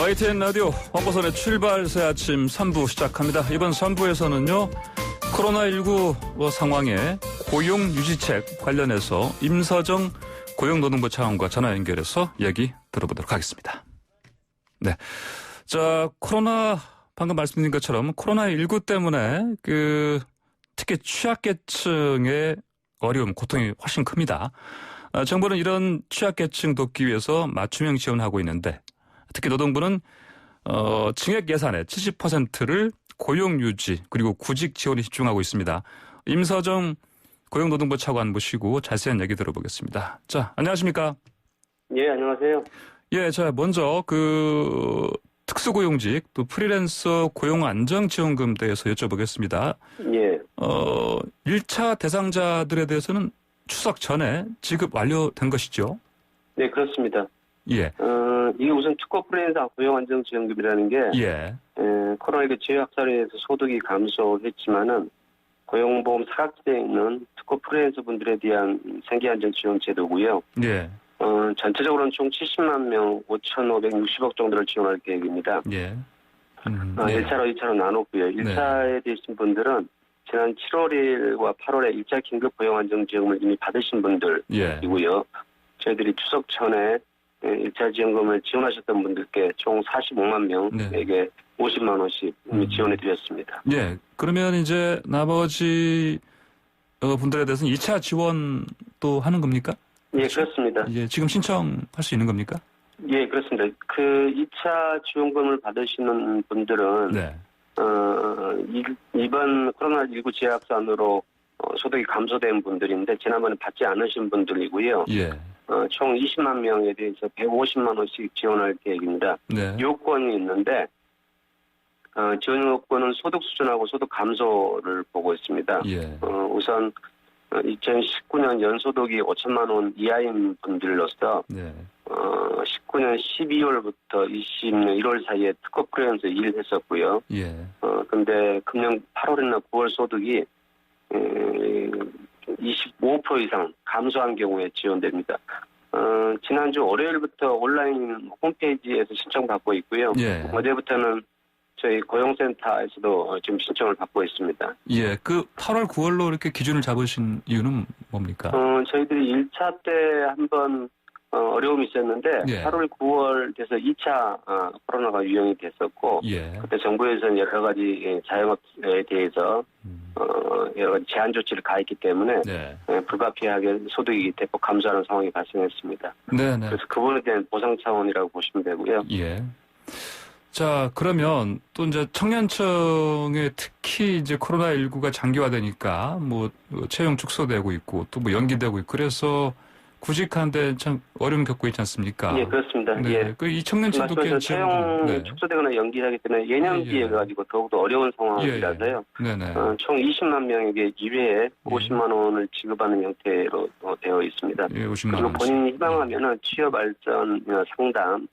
YTN 라디오 황보선의 출발 새 아침 3부 시작합니다. 이번 3부에서는요. 코로나19 상황에 고용유지책 관련해서 임서정 고용노동부 차관과 전화 연결해서 얘기 들어보도록 하겠습니다. 네. 자, 방금 말씀드린 것처럼 코로나19 때문에 특히 취약계층의 어려움, 고통이 훨씬 큽니다. 정부는 이런 취약계층 돕기 위해서 맞춤형 지원하고 있는데 특히 노동부는 증액 예산의 70%를 고용유지 그리고 구직 지원에 집중하고 있습니다. 임서정 고용노동부 차관 모시고 자세한 얘기 들어보겠습니다. 자, 안녕하십니까? 예, 안녕하세요. 예, 자, 먼저 특수고용직 또 프리랜서 고용안정지원금 대해서 여쭤보겠습니다. 예. 1차 대상자들에 대해서는 추석 전에 지급 완료된 것이죠? 네, 그렇습니다. 예. 이게 우선 특고 프리랜서 고용안정지원금이라는 게 코로나19 지역 확산에 의해서 소득이 감소했지만은 고용보험 사각지대에 있는 특고 프리랜서 분들에 대한 생계안정지원 제도고요. 예. 전체적으로는 총 70만 명 5,560억 정도를 지원할 계획입니다. 예. 1차로 2차로 나눴고요. 1차에 계신 분들은 지난 7월 1일과 8월에 1차 긴급 고용안정지원금을 이미 받으신 분들이고요. 저희들이 추석 전에 1차 지원금을 지원하셨던 분들께 총 45만 명에게 50만 원씩 이미 지원해 드렸습니다. 예. 그러면 이제 나머지 분들에 대해서는 2차 지원도 하는 겁니까? 예, 그렇습니다. 예, 지금 신청할 수 있는 겁니까? 예, 그렇습니다. 2차 지원금을 받으시는 분들은 이번 코로나19 재확산으로 소득이 감소된 분들인데 지난번에 받지 않으신 분들이고요. 예. 총 20만 명에 대해서 150만 원씩 지원할 계획입니다. 네. 요건이 있는데 지원 요건은 소득 수준하고 소득 감소를 보고 있습니다. 예. 우선 2019년 연소득이 5천만 원 이하인 분들로서 19년 12월부터 20년 1월 사이에 특허 프리랜서 일을 했었고요. 예. 근데 금년 8월이나 9월 소득이 25% 이상 감소한 경우에 지원됩니다. 지난주 월요일부터 온라인 홈페이지에서 신청받고 있고요. 예. 어제부터는 저희 고용센터에서도 지금 신청을 받고 있습니다. 예, 8월, 9월로 이렇게 기준을 잡으신 이유는 뭡니까? 저희들이 1차 때 한번 어려움이 있었는데 8월, 9월 돼서 2차 코로나가 유행이 됐었고 그때 정부에서는 여러 가지 자영업에 대해서 여러 가지 제한 조치를 가했기 때문에 불가피하게 소득이 대폭 감소하는 상황이 발생했습니다. 그래서 그 부분에 대한 보상 차원이라고 보시면 되고요. 예. 자, 그러면 또 이제 청년층에 특히 이제 코로나19가 장기화되니까 채용 축소되고 있고 또 연기되고 있고 그래서 구직하는데 참 어려움 겪고 있지 않습니까? 예, 그렇습니다. 네. 이 청년층도 채용 축소되거나 연기하기 때문에 예년기에 가지고 더욱더 어려운 상황이라서요. 총 20만 명에게 2회에 50만 원을 지급하는 형태로 되어 있습니다. 예, 50만 그리고 원. 본인이 희망하면은 취업 발전 상담,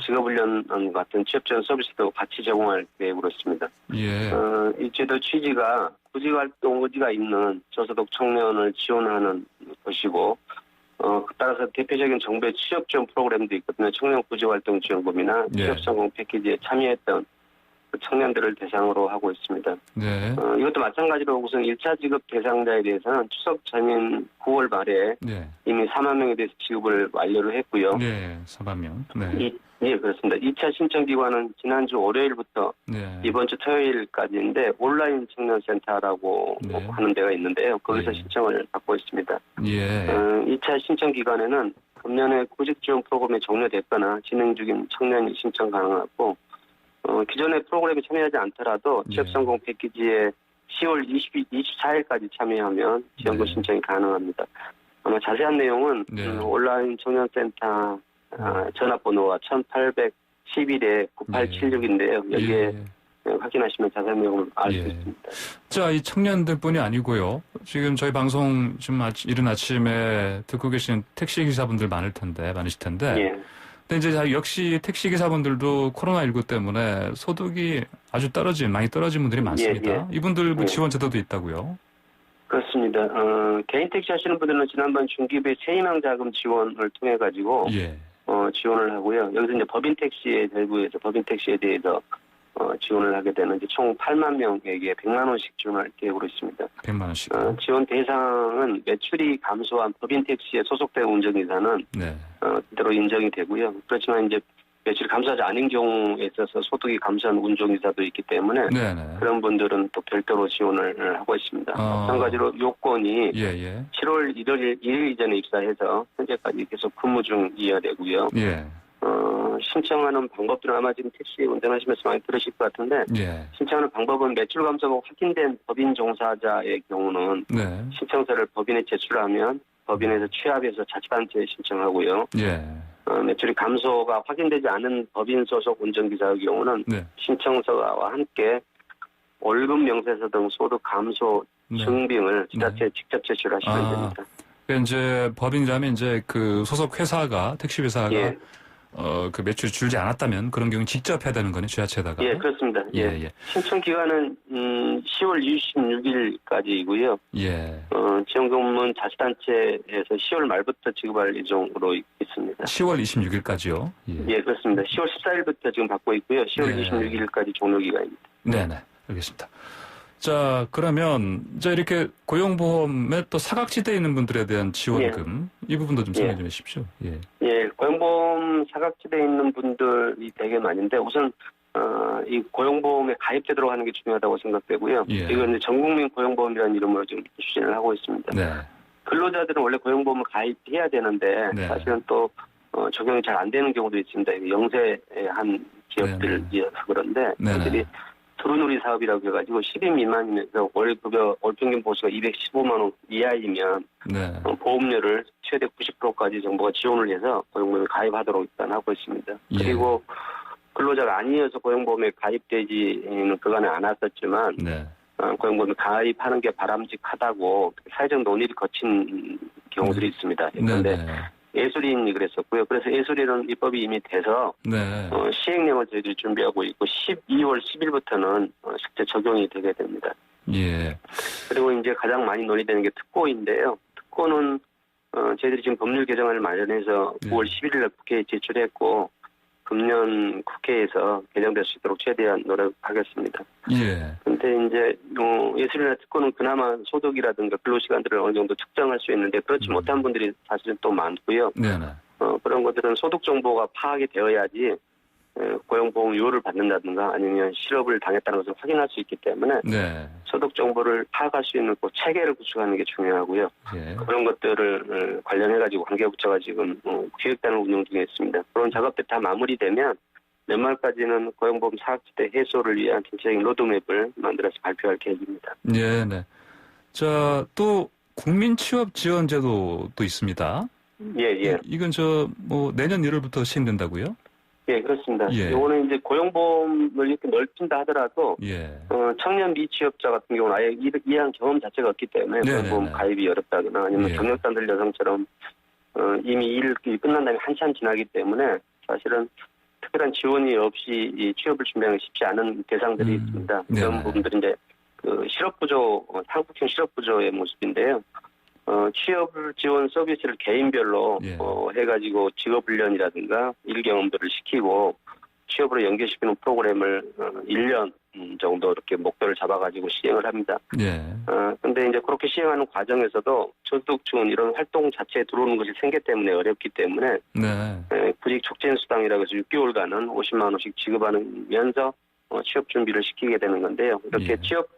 직업훈련 같은 취업 지원 서비스도 같이 제공할 계획으로 있습니다. 이 제도 취지가 구직활동 의지가 있는 저소득 청년을 지원하는 것이고 따라서 대표적인 정부의 취업 지원 프로그램도 있거든요. 청년 구직활동 지원금이나 취업 성공 패키지에 참여했던 그 청년들을 대상으로 하고 있습니다. 이것도 마찬가지로 우선 1차 지급 대상자에 대해서는 추석 전인 9월 말에 이미 4만 명에 대해서 지급을 완료를 했고요. 4만 명. 예, 그렇습니다. 2차 신청 기관은 지난주 월요일부터 이번 주 토요일까지인데 온라인 청년센터라고 하는 데가 있는데요. 거기서 신청을 받고 있습니다. 2차 신청 기간에는 금년에 구직 지원 프로그램이 종료됐거나 진행 중인 청년이 신청 가능하고 기존의 프로그램에 참여하지 않더라도 취업 성공 패키지에 10월 24일까지 참여하면 지원금 신청이 가능합니다. 아마 자세한 내용은 온라인 청년센터 전화번호가 1811에 9876인데요. 여기에 확인하시면 자세한 내용을 알 수 있습니다. 자, 이 청년들뿐이 아니고요. 지금 저희 방송 지금 이른 아침에 듣고 계신 택시기사분들 많으실 텐데 근데 이제 역시 택시기사분들도 코로나19 때문에 소득이 아주 많이 떨어진 분들이 많습니다. 이분들 지원 제도도 있다고요? 그렇습니다. 개인 택시 하시는 분들은 지난번 중기부의 세희망 자금 지원을 통해 가지고 지원을 하고요. 여기서 이제 법인 택시의 대부에서 법인 택시에 대해서 지원을 하게 되는 이제 총 8만 명에게 100만 원씩 지원할 계획으로 있습니다. 100만 원씩. 지원 대상은 매출이 감소한 법인 택시에 소속된 운전기사는 네. 그대로 인정이 되고요. 그렇지만 이제 매출이 감소하지 않은 경우에 있어서 소득이 감소한 운전기사도 있기 때문에 네네. 그런 분들은 또 별도로 지원을 하고 있습니다. 마찬가지로 요건이 7월 1일 이전에 입사해서 현재까지 계속 근무 중이어야 되고요. 예. 신청하는 방법들은 아마 지금 택시 운전하시면서 많이 들으실 것 같은데 신청하는 방법은 매출 감소가 확인된 법인 종사자의 경우는 신청서를 법인에 제출하면 법인에서 취합해서 자치단체에 신청하고요. 매출이 감소가 확인되지 않은 법인 소속 운전기사의 경우는 신청서와 함께 월급 명세서 등 소득 감소 증빙을 지자체에 직접 제출하시면 됩니다. 그러니까 이제 법인이라면 이제 그 소속 회사가 택시 회사가 그 매출이 줄지 않았다면 그런 경우 직접 해야 되는 거네, 지자체에다가. 예, 그렇습니다. 신청 기간은 10월 26일까지이고요. 지원금은 자치단체에서 10월 말부터 지급할 예정으로 있습니다. 10월 26일까지요? 예, 그렇습니다. 10월 14일부터 지금 받고 있고요. 10월 26일까지 종료 기간입니다. 네네, 알겠습니다. 자, 그러면 이제 이렇게 고용보험에 또 사각지대에 있는 분들에 대한 지원금 이 부분도 좀 설명 좀 해주십시오. 고용보험 사각지대에 있는 분들이 되게 많은데 우선 이 고용보험에 가입되도록 하는 게 중요하다고 생각되고요. 이건 전국민 고용보험이라는 이름으로 지금 추진을 하고 있습니다. 근로자들은 원래 고용보험을 가입해야 되는데 사실은 또 적용이 잘 안 되는 경우도 있습니다. 영세한 기업들이어서 그런데 그들이 두루누리 사업이라고 해가지고 10인 미만이면서 월급여 월평균 보수가 215만 원 이하이면 보험료를 최대 90%까지 정부가 지원을 해서 고용보험에 가입하도록 일단 하고 있습니다. 그리고 근로자가 아니어서 고용보험에 가입되지는 그간에 않았었지만 고용보험에 가입하는 게 바람직하다고 사회적 논의를 거친 경우들이 있습니다. 그런데 예술인이 그랬었고요. 그래서 예술인은 입법이 이미 돼서 시행령을 저희들이 준비하고 있고 12월 10일부터는 실제 적용이 되게 됩니다. 그리고 이제 가장 많이 논의되는 게 특고인데요. 특고는 저희들이 지금 법률 개정안을 마련해서 9월 11일 날 국회에 제출했고 금년 국회에서 개정될 수 있도록 최대한 노력하겠습니다. 그런데 이제 예술이나 특권은 그나마 소득이라든가 근로시간들을 어느 정도 측정할 수 있는데 그렇지 못한 분들이 사실은 또 많고요. 그런 것들은 소득 정보가 파악이 되어야지 고용보험 유효를 받는다든가 아니면 실업을 당했다는 것을 확인할 수 있기 때문에 소득 정보를 파악할 수 있는 그 체계를 구축하는 게 중요하고요. 그런 것들을 관련해가지고 관계부처가 지금 기획단을 운영 중에 있습니다. 그런 작업들이 다 마무리되면 연말까지는 고용보험 사각지대 해소를 위한 전체적인 로드맵을 만들어서 발표할 계획입니다. 자, 또 국민취업지원제도도 있습니다. 이건 내년 1월부터 시행된다고요? 그렇습니다. 이거는 이제 고용보험을 이렇게 넓힌다 하더라도 청년 미취업자 같은 경우는 아예 이한 경험 자체가 없기 때문에 고용보험 가입이 어렵다거나 아니면 경력단들 여성처럼 이미 일이 끝난 다음에 한참 지나기 때문에 사실은 특별한 지원이 없이 이 취업을 준비하는 게 쉽지 않은 대상들이 있습니다. 그런 부분들은 이제 그 실업부조, 한국형 실업부조의 모습인데요. 취업 지원 서비스를 개인별로 해가지고 직업훈련이라든가 일경험들을 시키고 취업으로 연계시키는 프로그램을 1년 정도 이렇게 목표를 잡아가지고 시행을 합니다. 근데 이제 그렇게 시행하는 과정에서도 소득 지원 이런 활동 자체에 들어오는 것이 생계 때문에 어렵기 때문에 구직 촉진 수당이라고 해서 6개월간은 50만 원씩 지급하면서 취업 준비를 시키게 되는 건데요. 이렇게 취업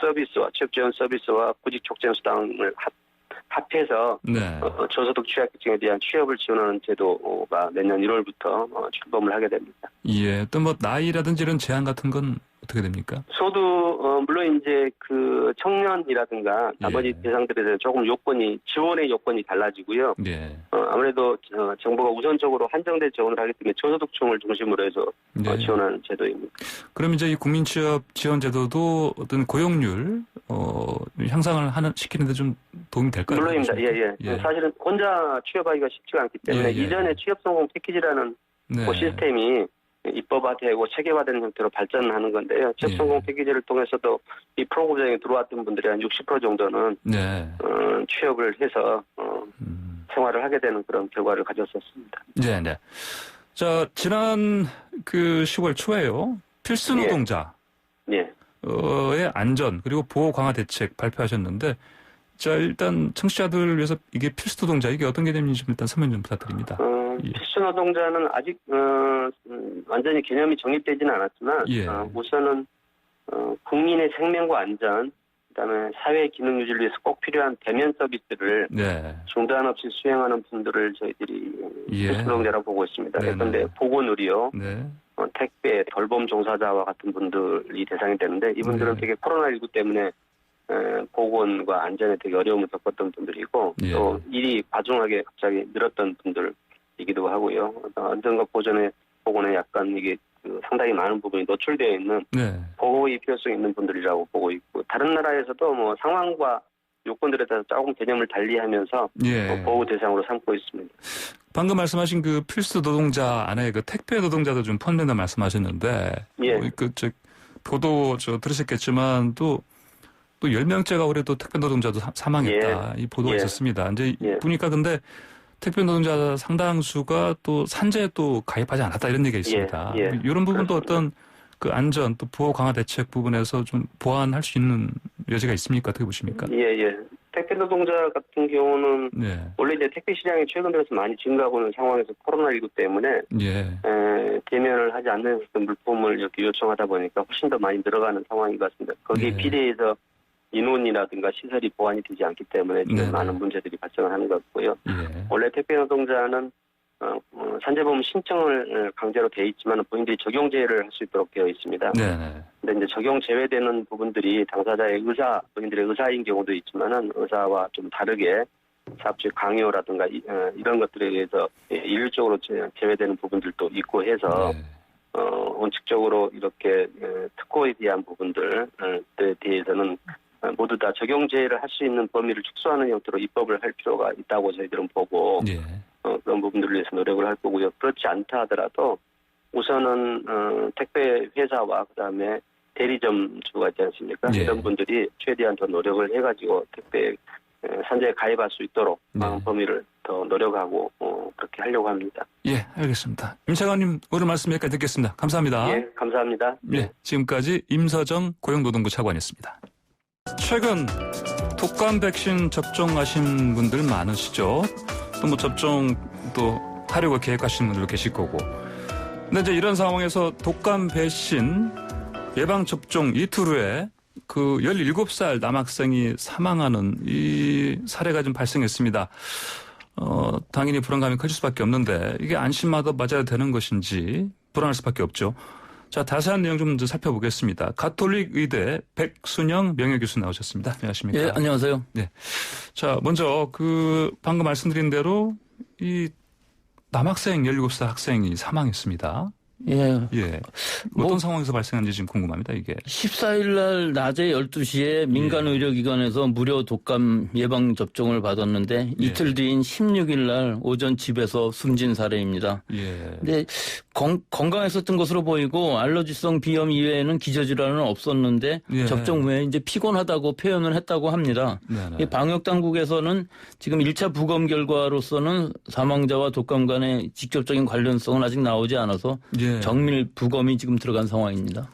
서비스와 취업 지원 서비스와 구직 촉진 수당을 합해서 저소득 취약계층에 대한 취업을 지원하는 제도가 내년 1월부터 출범을 하게 됩니다. 또 뭐 나이라든지 이런 제한 같은 건 어떻게 됩니까? 소득 물론 이제 그 청년이라든가 나머지 대상들에 대해서 조금 지원의 요건이 달라지고요. 아무래도 정부가 우선적으로 한정된 지원을 하기 때문에 저소득층을 중심으로 해서 지원하는 제도입니다. 그럼 이제 이 국민취업지원제도도 어떤 고용률 향상을 시키는데 좀 도움이 될까요? 물론입니다. 사실은 혼자 취업하기가 쉽지가 않기 때문에 이전에 취업성공 패키지라는 그 시스템이 입법화되고 체계화되는 형태로 발전하는 건데요. 취업성공 패키지를 통해서도 이 프로그램에 들어왔던 분들이 한 60% 정도는 취업을 해서 생활을 하게 되는 그런 결과를 가졌었습니다. 네네. 자, 지난 그 10월 초에요. 필수 노동자. 예. 의 안전 그리고 보호 강화 대책 발표하셨는데, 자, 일단 청취자들을 위해서 이게 필수 노동자, 이게 어떤 개념인지 좀 일단 설명 좀 부탁드립니다. 필수 노동자는 아직 완전히 개념이 정립되지는 않았지만 우선은 국민의 생명과 안전, 그다음에 사회 기능 유지를 위해서 꼭 필요한 대면 서비스를 중단 없이 수행하는 분들을 저희들이 필수 노동자라고 보고 있습니다. 그런데 보건의료, 택배, 돌봄 종사자와 같은 분들이 대상이 되는데, 이분들은 되게 코로나19 때문에 보건과 안전에 되게 어려움을 겪었던 분들이고 또 일이 과중하게 갑자기 늘었던 분들이기도 하고요. 안전과 보건에 약간 이게 상당히 많은 부분이 노출되어 있는 보호의 필요성이 있는 분들이라고 보고 있고, 다른 나라에서도 뭐 상황과 요건들에 따라서 조금 개념을 달리하면서 보호 대상으로 삼고 있습니다. 방금 말씀하신 그 필수 노동자 안에 그 택배 노동자도 좀 포함된다 말씀하셨는데, 보도 들으셨겠지만 또 10명째가 올해 또 택배 노동자도 사망했다. 이 보도가 있었습니다. 이제 보니까 근데 택배 노동자 상당수가 또 산재에 또 가입하지 않았다, 이런 얘기가 있습니다. 이런 부분도 그렇습니다. 어떤 그 안전 또 보호 강화 대책 부분에서 좀 보완할 수 있는 여지가 있습니까? 어떻게 보십니까? 택배 노동자 같은 경우는 원래 이제 택배 시장이 최근 들어서 많이 증가하고 있는 상황에서 코로나19 때문에 대면을 하지 않는 물품을 이렇게 요청하다 보니까 훨씬 더 많이 늘어가는 상황인 것 같습니다. 거기에 비례해서 인원이라든가 시설이 보완이 되지 않기 때문에 지금 많은 문제들이 발생을 하는 것 같고요. 원래 택배 노동자는 산재보험 신청을 강제로 돼 있지만 본인들이 적용 제외를 할 수 있도록 되어 있습니다. 근데 이제 적용 제외되는 부분들이 당사자의 본인들의 의사인 경우도 있지만은 의사와 좀 다르게 사업주의 강요라든가 이런 것들에 의해서 일률적으로 제외되는 부분들도 있고 해서 원칙적으로 이렇게 특고에 대한 부분들에 대해서는 모두 다 적용 제외를 할 수 있는 범위를 축소하는 형태로 입법을 할 필요가 있다고 저희들은 보고 그런 부분들을 위해서 노력을 할 거고요. 그렇지 않다 하더라도 우선은 택배 회사와 그다음에 대리점주가 있지 않습니까? 이런 분들이 최대한 더 노력을 해가지고 택배 산재에 가입할 수 있도록 범위를 더 노력하고 그렇게 하려고 합니다. 알겠습니다. 임 차관님, 오늘 말씀 여기까지 듣겠습니다. 감사합니다. 감사합니다. 지금까지 임서정 고용노동부 차관이었습니다. 최근 독감 백신 접종하신 분들 많으시죠? 또 뭐 접종 또 하려고 계획하시는 분들도 계실 거고. 근데 이제 이런 상황에서 독감 백신 예방 접종 이틀 후에 그 17살 남학생이 사망하는 이 사례가 좀 발생했습니다. 당연히 불안감이 커질 수밖에 없는데, 이게 안심마다 맞아야 되는 것인지 불안할 수밖에 없죠. 자, 자세한 내용 좀 살펴보겠습니다. 가톨릭 의대 백순영 명예교수 나오셨습니다. 안녕하십니까? 안녕하세요. 자, 먼저 방금 말씀드린 대로 이 남학생 17살 학생이 사망했습니다. 어떤 상황에서 발생한지 지금 궁금합니다, 이게. 14일 날 낮에 12시에 민간 의료기관에서 무료 독감 예방 접종을 받았는데 이틀 뒤인 16일 날 오전 집에서 숨진 사례입니다. 근데 건강했었던 것으로 보이고 알러지성 비염 이외에는 기저질환은 없었는데 접종 후에 이제 피곤하다고 표현을 했다고 합니다. 방역 당국에서는 지금 1차 부검 결과로서는 사망자와 독감 간의 직접적인 관련성은 아직 나오지 않아서 정밀 부검이 지금 들어간 상황입니다.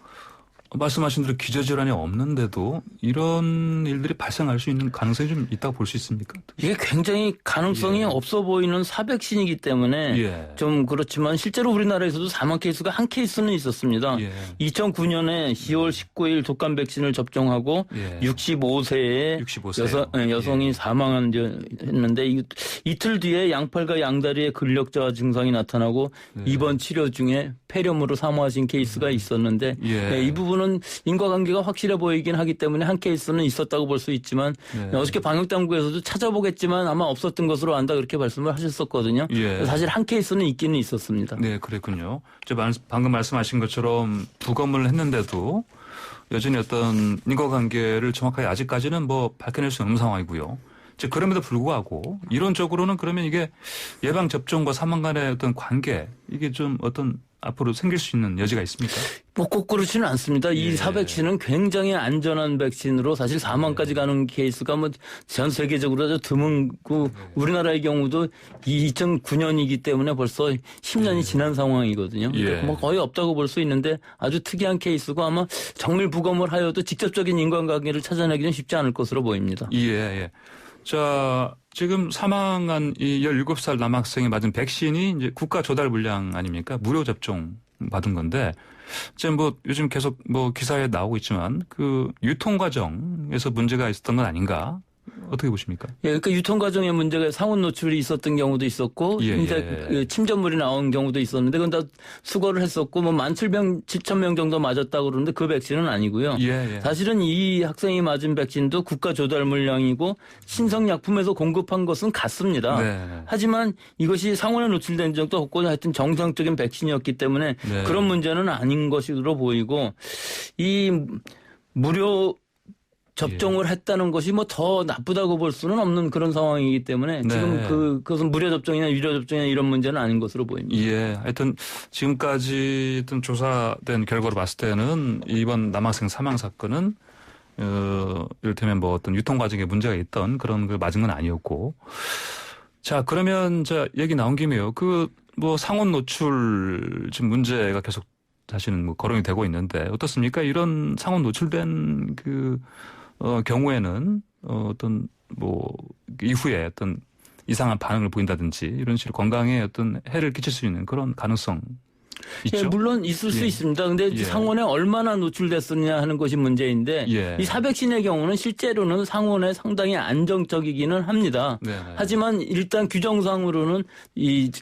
말씀하신 대로 기저질환이 없는데도 이런 일들이 발생할 수 있는 가능성이 좀 있다고 볼 수 있습니까? 이게 굉장히 가능성이 없어 보이는 사백신이기 때문에 좀 그렇지만 실제로 우리나라에서도 사망 케이스가 한 케이스는 있었습니다. 2009년에 10월 19일 독감 백신을 접종하고 65세의 여성이 사망했는데 이틀 뒤에 양팔과 양다리에 근력저하 증상이 나타나고 입원 치료 중에 폐렴으로 사망하신 케이스가 있었는데 이 부분은 인과관계가 확실해 보이긴 하기 때문에 한 케이스는 있었다고 볼 수 있지만 어저께 방역당국에서도 찾아보겠지만 아마 없었던 것으로 안다 그렇게 말씀을 하셨었거든요. 사실 한 케이스는 있기는 있었습니다. 그랬군요. 방금 말씀하신 것처럼 부검을 했는데도 여전히 어떤 인과관계를 정확하게 아직까지는 뭐 밝혀낼 수 없는 상황이고요. 그럼에도 불구하고 이론적으로는 그러면 이게 예방 접종과 사망 간의 어떤 관계 이게 좀 어떤 앞으로 생길 수 있는 여지가 있습니까? 뭐 꼭 그렇지는 않습니다. 이 사백신은 굉장히 안전한 백신으로 사실 사망까지 가는 케이스가 뭐 전 세계적으로 아주 드문고 우리나라의 경우도 2009년이기 때문에 벌써 10년이 지난 상황이거든요. 그러니까 뭐 거의 없다고 볼 수 있는데 아주 특이한 케이스고 아마 정밀부검을 하여도 직접적인 인과관계를 찾아내기는 쉽지 않을 것으로 보입니다. 예. 자, 지금 사망한 이 17살 남학생이 맞은 백신이 이제 국가 조달 물량 아닙니까? 무료 접종 받은 건데, 지금 뭐 요즘 계속 뭐 기사에 나오고 있지만 그 유통 과정에서 문제가 있었던 건 아닌가? 어떻게 보십니까? 예, 그러니까 유통 과정에 문제가 상온 노출이 있었던 경우도 있었고, 그 침전물이 나온 경우도 있었는데, 그건 다 수거를 했었고, 뭐 17,000명 정도 맞았다고 그러는데 그 백신은 아니고요. 사실은 이 학생이 맞은 백신도 국가 조달 물량이고 신성약품에서 공급한 것은 같습니다. 하지만 이것이 상온에 노출된 적도 없고 하여튼 정상적인 백신이었기 때문에 그런 문제는 아닌 것으로 보이고, 이 무료 접종을 했다는 것이 뭐 더 나쁘다고 볼 수는 없는 그런 상황이기 때문에 지금 그것은 무료 접종이나 유료 접종이나 이런 문제는 아닌 것으로 보입니다. 하여튼 지금까지 조사된 결과로 봤을 때는 이번 남학생 사망 사건은 이를테면 뭐 어떤 유통 과정에 문제가 있던 그런 걸 맞은 건 아니었고, 자 그러면 얘기 나온 김에요. 그 뭐 상온 노출 지금 문제가 계속 사실은 뭐 거론이 되고 있는데 어떻습니까? 이런 상온 노출된 경우에는 어떤 뭐 이후에 어떤 이상한 반응을 보인다든지 이런 식으로 건강에 어떤 해를 끼칠 수 있는 그런 가능성 있죠? 예, 물론 있을 수 있습니다. 근데 상온에 얼마나 노출됐느냐 하는 것이 문제인데 이 사백신의 경우는 실제로는 상온에 상당히 안정적이기는 합니다. 하지만 일단 규정상으로는 이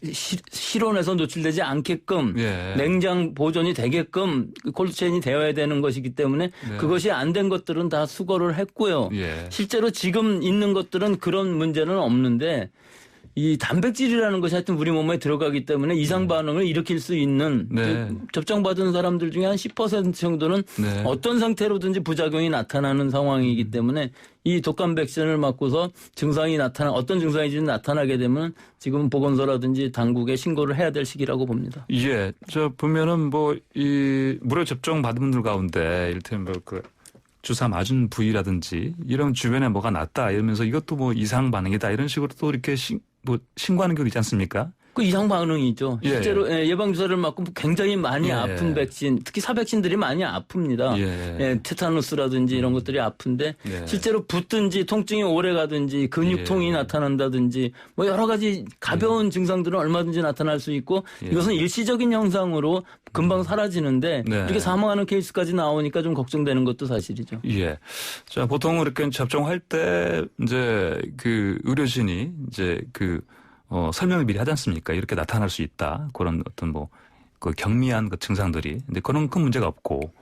실온에서 노출되지 않게끔 냉장 보존이 되게끔 콜드체인이 되어야 되는 것이기 때문에 그것이 안 된 것들은 다 수거를 했고요. 실제로 지금 있는 것들은 그런 문제는 없는데 이 단백질이라는 것이 하여튼 우리 몸에 들어가기 때문에 이상 반응을 일으킬 수 있는 접종받은 사람들 중에 한 10% 정도는 어떤 상태로든지 부작용이 나타나는 상황이기 때문에 이 독감 백신을 맞고서 증상이 어떤 증상이 나타나게 되면 지금 보건소라든지 당국에 신고를 해야 될 시기라고 봅니다. 보면은 뭐 이 무료 접종 받은 분들 가운데 이를테면 뭐 주사 맞은 부위라든지 이런 주변에 뭐가 났다 이러면서 이것도 뭐 이상 반응이다 이런 식으로 또 이렇게 신고하는 경우 있지 않습니까? 그 이상 반응이죠. 실제로 예방주사를 맞고 굉장히 많이 아픈 백신, 특히 사백신들이 많이 아픕니다. 테타누스라든지 이런 것들이 아픈데 실제로 붓든지 통증이 오래 가든지 근육통이 나타난다든지 뭐 여러 가지 가벼운 증상들은 얼마든지 나타날 수 있고 이것은 일시적인 현상으로 금방 사라지는데 이렇게 사망하는 케이스까지 나오니까 좀 걱정되는 것도 사실이죠. 자, 보통 이렇게 접종할 때 이제 그 의료진이 이제 설명을 미리 하지 않습니까? 이렇게 나타날 수 있다. 그런 어떤 경미한 증상들이. 근데 그런 큰 문제가 없고.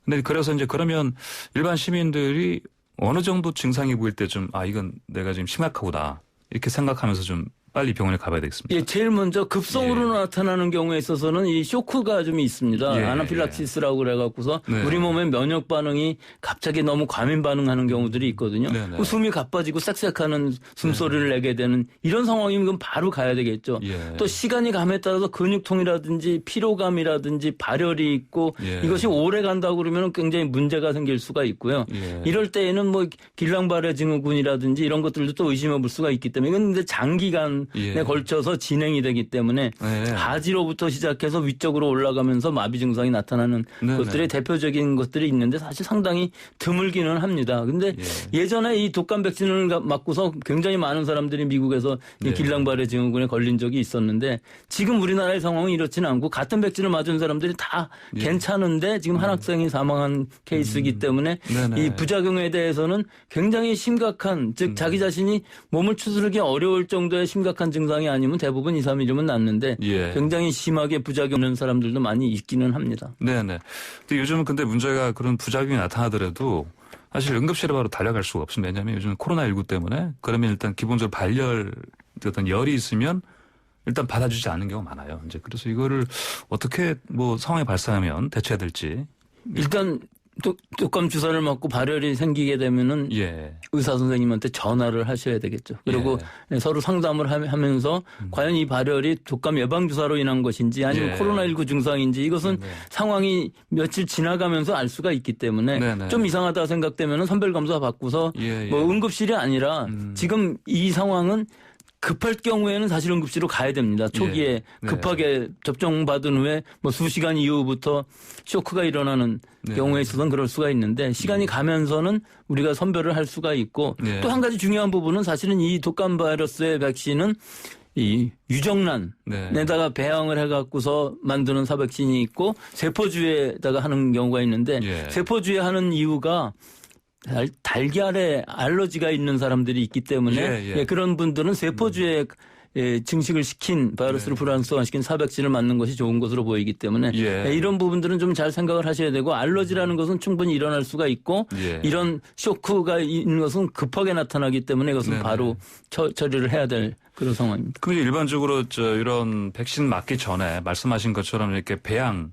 근데 그래서 이제 그러면 일반 시민들이 어느 정도 증상이 보일 때 이건 내가 지금 심각하구나. 이렇게 생각하면서 좀 빨리 병원에 가봐야 되겠습니다. 제일 먼저 급성으로 나타나는 경우에 있어서는 이 쇼크가 좀 있습니다. 아나필락시스라고 그래갖고서 우리 몸의 면역 반응이 갑자기 너무 과민 반응하는 경우들이 있거든요. 숨이 가빠지고 쌕쌕하는 숨소리를 내게 되는 이런 상황이면 바로 가야 되겠죠. 또 시간이 감에 따라서 근육통이라든지 피로감이라든지 발열이 있고 이것이 오래 간다고 그러면 굉장히 문제가 생길 수가 있고요. 이럴 때에는 뭐 길랑발해 증후군이라든지 이런 것들도 또 의심해 볼 수가 있기 때문에 이건 근데 장기간 걸쳐서 진행이 되기 때문에 하지로부터 시작해서 위쪽으로 올라가면서 마비 증상이 나타나는 것들의 대표적인 것들이 있는데 사실 상당히 드물기는 합니다. 근데 예전에 이 독감 백신을 맞고서 굉장히 많은 사람들이 미국에서 길랑발해 증후군에 걸린 적이 있었는데 지금 우리나라의 상황은 이렇지는 않고 같은 백신을 맞은 사람들이 다 괜찮은데 지금 한 학생이 사망한 케이스이기 때문에 이 부작용에 대해서는 굉장히 심각한 즉 자기 자신이 몸을 추스르기 어려울 정도의 심각한 증상이 아니면 대부분 2, 3일이면 낫는데 굉장히 심하게 부작용 있는 사람들도 많이 있기는 합니다. 근데 요즘은 근데 문제가 그런 부작용이 나타나더라도 사실 응급실에 바로 달려갈 수가 없습니다. 왜냐하면 요즘 코로나19 때문에 그러면 일단 기본적으로 어떤 열이 있으면 일단 받아주지 않는 경우가 많아요. 이제 그래서 이거를 어떻게 뭐 상황이 발생하면 대처해야 될지. 일단 독감 주사를 맞고 발열이 생기게 되면은 의사 선생님한테 전화를 하셔야 되겠죠. 그리고 서로 상담을 하면서 과연 이 발열이 독감 예방 주사로 인한 것인지 아니면 코로나19 증상인지 이것은 상황이 며칠 지나가면서 알 수가 있기 때문에 좀 이상하다 생각되면은 선별 검사 받고서 뭐 응급실이 아니라 지금 이 상황은 급할 경우에는 사실 응급실로 가야 됩니다. 초기에 급하게 접종받은 후에 뭐 수시간 이후부터 쇼크가 일어나는 경우에 있어서는 그럴 수가 있는데 시간이 가면서는 우리가 선별을 할 수가 있고 또 한 가지 중요한 부분은 사실은 이 독감 바이러스의 백신은 이 유정란에다가 배양을 해갖고서 만드는 사백신이 있고 세포주에다가 하는 경우가 있는데 세포주에 하는 이유가 달걀에 알러지가 있는 사람들이 있기 때문에 그런 분들은 세포주에 증식을 시킨 바이러스를 불활성화시킨 사백신을 맞는 것이 좋은 것으로 보이기 때문에 이런 부분들은 좀 잘 생각을 하셔야 되고 알러지라는 것은 충분히 일어날 수가 있고 이런 쇼크가 있는 것은 급하게 나타나기 때문에 이것은 바로 처리를 해야 될 그런 상황입니다. 그럼 일반적으로 이런 백신 맞기 전에 말씀하신 것처럼 이렇게 배양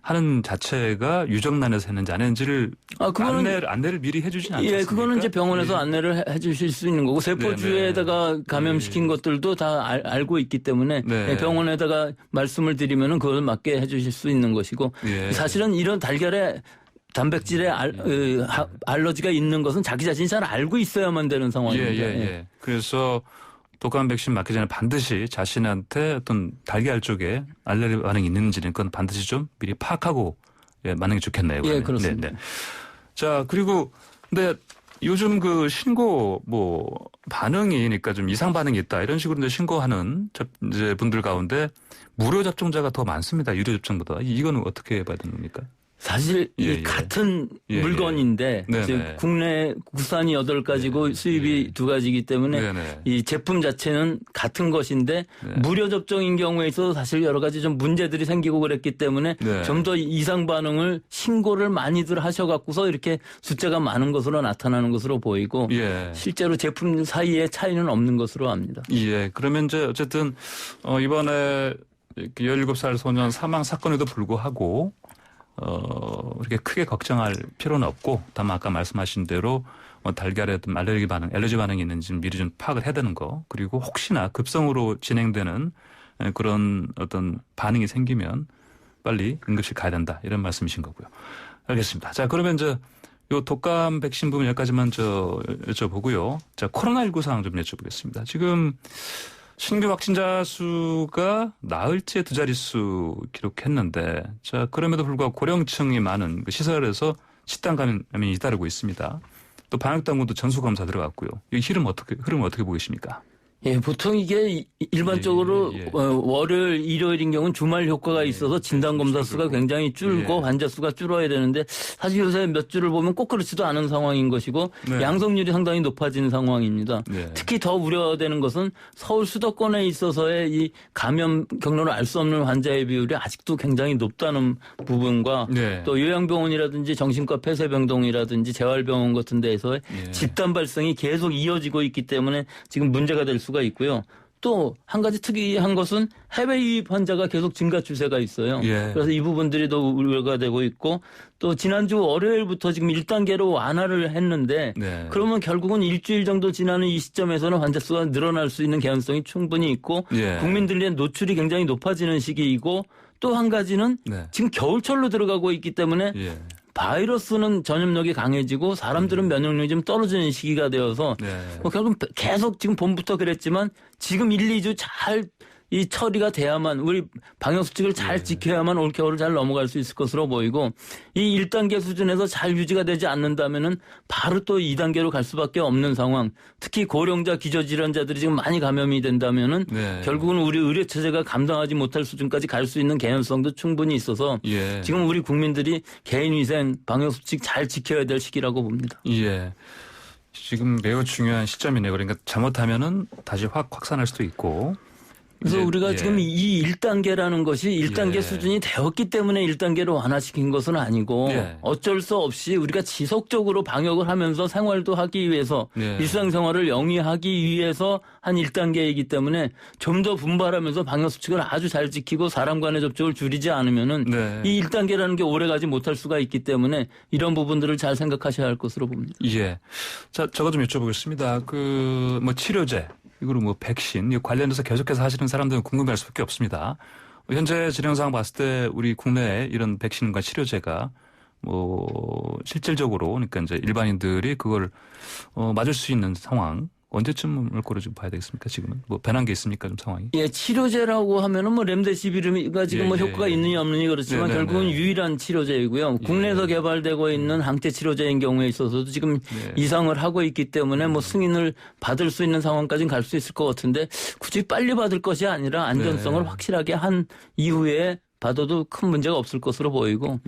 하는 자체가 유정란에서 했는지 안 했는지를 안내를 미리 해주진 않습니까? 그거는 이제 병원에서 안내를 해주실 수 있는 거고 세포주에다가 감염시킨 것들도 다 알고 있기 때문에 병원에다가 말씀을 드리면은 그걸 맞게 해주실 수 있는 것이고 사실은 이런 달걀에 단백질에 알러지가 있는 것은 자기 자신이 잘 알고 있어야만 되는 상황입니다. 그래서 독감 백신 맞기 전에 반드시 자신한테 어떤 달걀 쪽에 알레르기 반응이 있는지는 그건 반드시 좀 미리 파악하고 맞는 게 좋겠네요. 그러면. 그렇습니다. 자, 그리고 근데 요즘 그 신고 반응이니까 좀 이상 반응이 있다 이런 식으로 이제 신고하는 이제 분들 가운데 무료 접종자가 더 많습니다. 유료 접종보다. 이거는 어떻게 봐야 되는 겁니까? 사실 같은 물건인데 즉 국내 국산이 8가지고 수입이 2가지이기 때문에 이 제품 자체는 같은 것인데 무료 접종인 경우에 있어서 사실 여러 가지 좀 문제들이 생기고 그랬기 때문에 좀 더 이상 반응을 신고를 많이들 하셔갖고서 이렇게 숫자가 많은 것으로 나타나는 것으로 보이고 실제로 제품 사이에 차이는 없는 것으로 압니다. 그러면 이제 어쨌든 이번에 17살 소년 사망 사건에도 불구하고 이렇게 크게 걱정할 필요는 없고 다만 아까 말씀하신 대로 달걀에 어떤 알레르기 반응, 알레르기 반응이 있는지 미리 좀 파악을 해야 되는 거 그리고 혹시나 급성으로 진행되는 그런 어떤 반응이 생기면 빨리 응급실 가야 된다 이런 말씀이신 거고요. 알겠습니다. 자, 그러면 요 독감 백신 부분 여기까지만 여쭤보고요. 자, 코로나19 상황 좀 여쭤보겠습니다. 지금 신규 확진자 수가 나흘째 2자릿수 기록했는데, 자, 그럼에도 불구하고 고령층이 많은 그 시설에서 집단 감염이 잇따르고 있습니다. 또 방역당국도 전수검사 들어갔고요. 이 흐름 어떻게 보고 계십니까? 보통 이게 일반적으로 월요일, 일요일인 경우는 주말 효과가 있어서 진단검사 수가 굉장히 줄고 환자 수가 줄어야 되는데 사실 요새 몇 주를 보면 꼭 그렇지도 않은 상황인 것이고 양성률이 상당히 높아진 상황입니다. 특히 더 우려되는 것은 서울 수도권에 있어서의 이 감염 경로를 알 수 없는 환자의 비율이 아직도 굉장히 높다는 부분과 또 요양병원이라든지 정신과 폐쇄병동이라든지 재활병원 같은 데에서의 집단 발생이 계속 이어지고 있기 때문에 지금 문제가 될 수가 있고요. 또 한 가지 특이한 것은 해외 유입 환자가 계속 증가 추세가 있어요. 그래서 이 부분들이 더 우려가 되고 있고 또 지난주 월요일부터 지금 1단계로 완화를 했는데 그러면 결국은 일주일 정도 지나는 이 시점에서는 환자 수가 늘어날 수 있는 개연성이 충분히 있고 국민들의 노출이 굉장히 높아지는 시기이고 또 한 가지는 지금 겨울철로 들어가고 있기 때문에 바이러스는 전염력이 강해지고 사람들은 면역력이 좀 떨어지는 시기가 되어서 결국 계속 지금 봄부터 그랬지만 지금 1, 2주 잘 이 처리가 돼야만 우리 방역수칙을 잘 지켜야만 올 겨울을 잘 넘어갈 수 있을 것으로 보이고 이 1단계 수준에서 잘 유지가 되지 않는다면은 바로 또 2단계로 갈 수밖에 없는 상황. 특히 고령자 기저질환자들이 지금 많이 감염이 된다면은 결국은 우리 의료체제가 감당하지 못할 수준까지 갈 수 있는 개연성도 충분히 있어서 지금 우리 국민들이 개인위생 방역수칙 잘 지켜야 될 시기라고 봅니다. 지금 매우 중요한 시점이네요. 그러니까 잘못하면은 다시 확산할 수도 있고 그래서 우리가 지금 이 1단계라는 것이 1단계 수준이 되었기 때문에 1단계로 완화시킨 것은 아니고 어쩔 수 없이 우리가 지속적으로 방역을 하면서 생활도 하기 위해서 일상생활을 영위하기 위해서 한 1단계이기 때문에 좀 더 분발하면서 방역 수칙을 아주 잘 지키고 사람 간의 접촉을 줄이지 않으면은 이 1단계라는 게 오래가지 못할 수가 있기 때문에 이런 부분들을 잘 생각하셔야 할 것으로 봅니다. 예. 자, 저거 좀 여쭤보겠습니다. 뭐 치료제, 이거로 뭐 백신, 이 관련해서 계속해서 하시는 사람들은 궁금해할 수밖에 없습니다. 현재 진행상 봤을 때 우리 국내에 이런 백신과 치료제가 뭐 실질적으로 그러니까 이제 일반인들이 그걸 맞을 수 있는 상황. 언제쯤을 거로 좀 봐야 되겠습니까? 지금은 뭐 변한 게 있습니까? 좀 상황이? 예, 치료제라고 하면은 뭐 렘데시비르가 지금 뭐 효과가 있느냐 없느냐 그렇지만 결국은 유일한 치료제이고요. 국내에서 개발되고 있는 항체 치료제인 경우에 있어서도 지금 이상을 하고 있기 때문에 뭐 승인을 받을 수 있는 상황까지는 갈 수 있을 것 같은데 굳이 빨리 받을 것이 아니라 안전성을 확실하게 한 이후에 받아도 큰 문제가 없을 것으로 보이고